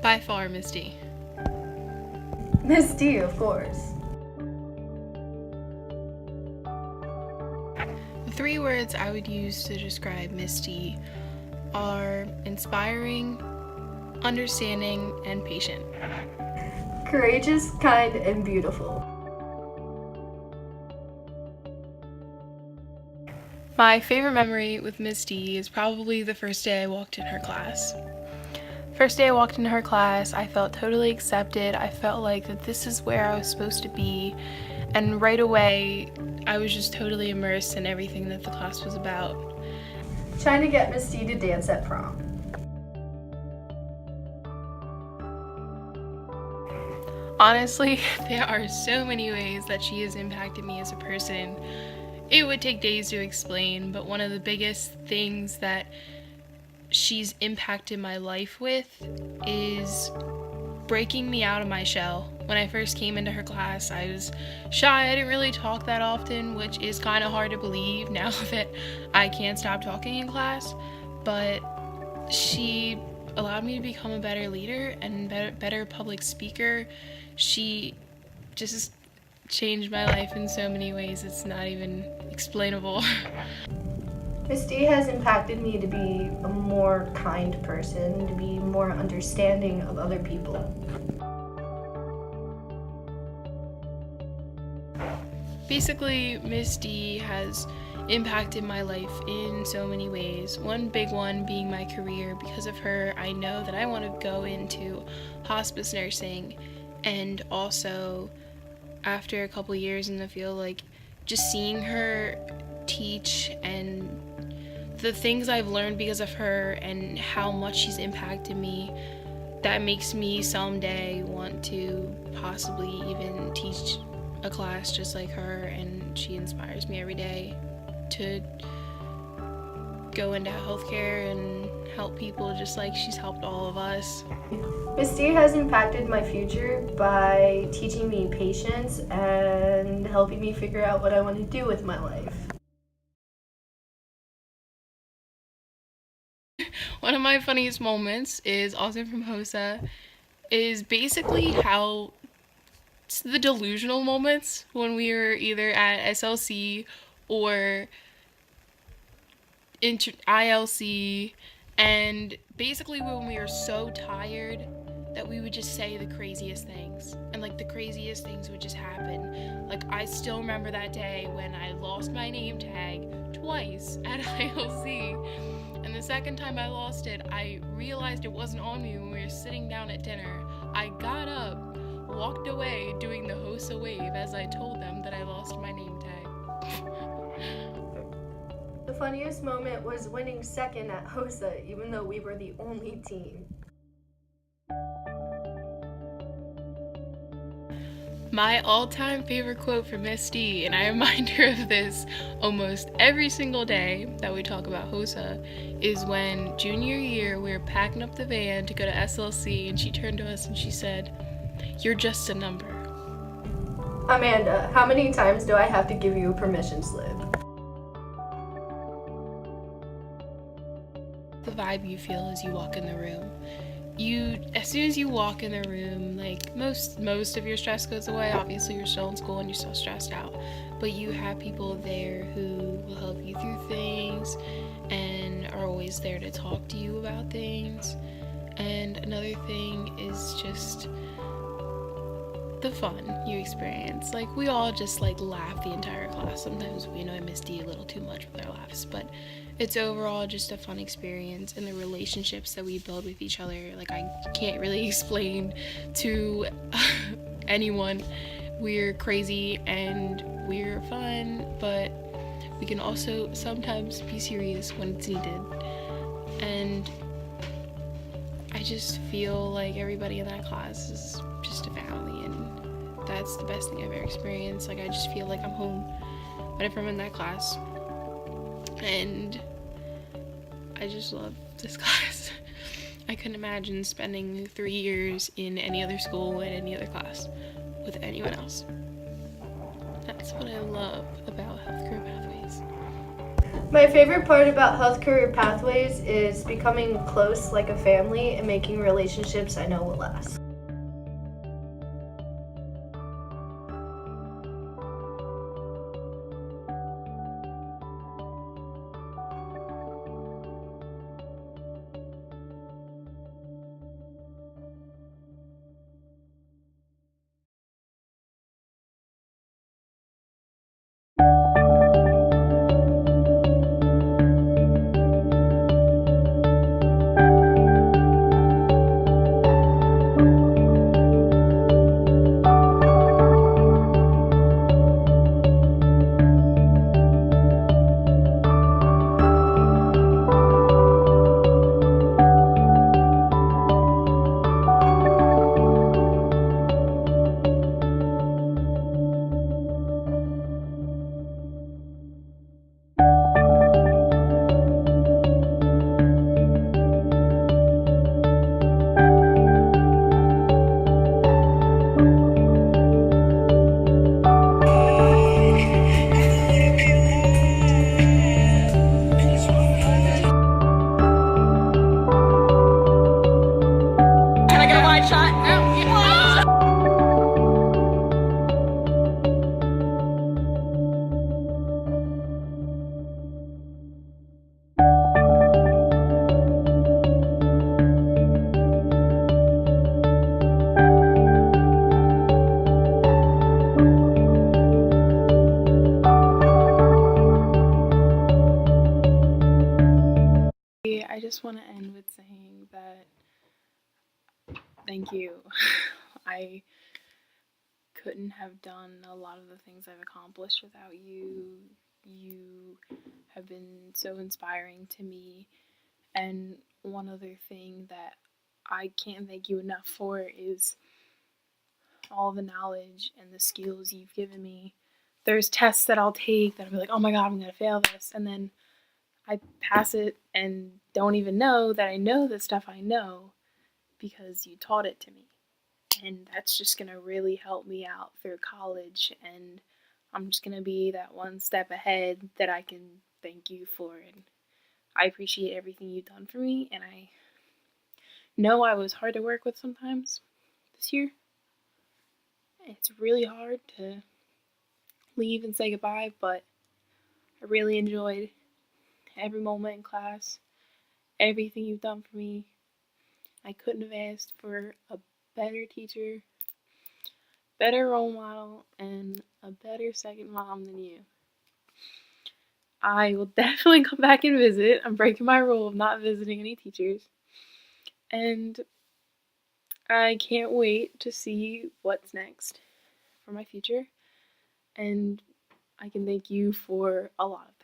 By far, Ms.D. Ms.D, of course. The three words I would use to describe Ms.D are inspiring, understanding, and patient. Courageous, kind, and beautiful. My favorite memory with Ms.D is probably the first day I walked in her class. First day I walked into her class, I felt totally accepted. I felt like that this is where I was supposed to be. And right away, I was just totally immersed in everything that the class was about. Trying to get Ms.D to dance at prom. Honestly, there are so many ways that she has impacted me as a person. It would take days to explain, but one of the biggest things that she's impacted my life with is breaking me out of my shell. When I first came into her class, I was shy. I didn't really talk that often, which is kind of hard to believe now that I can't stop talking in class. But she allowed me to become a better leader and better public speaker. She just changed my life in so many ways it's not even explainable. Ms.D has impacted me to be a more kind person, to be more understanding of other people. Basically, Ms.D has impacted my life in so many ways. One big one being my career. Because of her, I know that I want to go into hospice nursing, and also after a couple years in the field, like just seeing her teach and the things I've learned because of her and how much she's impacted me, that makes me someday want to possibly even teach a class just like her, and she inspires me every day to go into healthcare and help people just like she's helped all of us. Ms.D has impacted my future by teaching me patience and helping me figure out what I want to do with my life. One of my funniest moments is also from HOSA, is basically how the delusional moments when we were either at SLC or ILC, and basically when we were so tired that we would just say the craziest things, and like the craziest things would just happen. Like I still remember that day when I lost my name tag twice at ILC, and the second time I lost it, I realized it wasn't on me when we were sitting down at dinner. I got up, walked away doing the HOSA wave as I told them that I lost my name tag. The funniest moment was winning second at HOSA, even though we were the only team. My all-time favorite quote from Ms.D, and I remind her of this almost every single day that we talk about HOSA, is when junior year we were packing up the van to go to SLC, and she turned to us and she said, "You're just a number." Amanda, how many times do I have to give you a permission slip? The vibe you feel as you walk in the room. As soon as you walk in the room, like most of your stress goes away. Obviously you're still in school and you're still stressed out, but you have people there who will help you through things and are always there to talk to you about things. And another thing is just the fun you experience. Like we all just like laugh the entire class. Sometimes we annoy Ms.D a little too much with our laughs, but it's overall just a fun experience, and the relationships that we build with each other, like I can't really explain to anyone. We're crazy and we're fun, but we can also sometimes be serious when it's needed. And I just feel like everybody in that class is just a family, and that's the best thing I've ever experienced. Like I just feel like I'm home whenever I'm in that class, and I just love this class. I couldn't imagine spending 3 years in any other school in any other class with anyone else. That's what I love about health career pathways. My favorite part about health career pathways is becoming close like a family and making relationships I know will last. Can I get a wide shot? No. I just want to end with saying that thank you. I couldn't have done a lot of the things I've accomplished without you. You have been so inspiring to me. And one other thing that I can't thank you enough for is all the knowledge and the skills you've given me. There's tests that I'll take that I'll be like, oh my god, I'm gonna fail this. And then I pass it and don't even know that I know the stuff I know because you taught it to me. And that's just going to really help me out through college. And I'm just going to be that one step ahead that I can thank you for. And I appreciate everything you've done for me. And I know I was hard to work with sometimes this year. It's really hard to leave and say goodbye, but I really enjoyed every moment in class, everything you've done for me. I couldn't have asked for a better teacher, better role model, and a better second mom than you. I will definitely come back and visit. I'm breaking my rule of not visiting any teachers. And I can't wait to see what's next for my future. And I can thank you for a lot of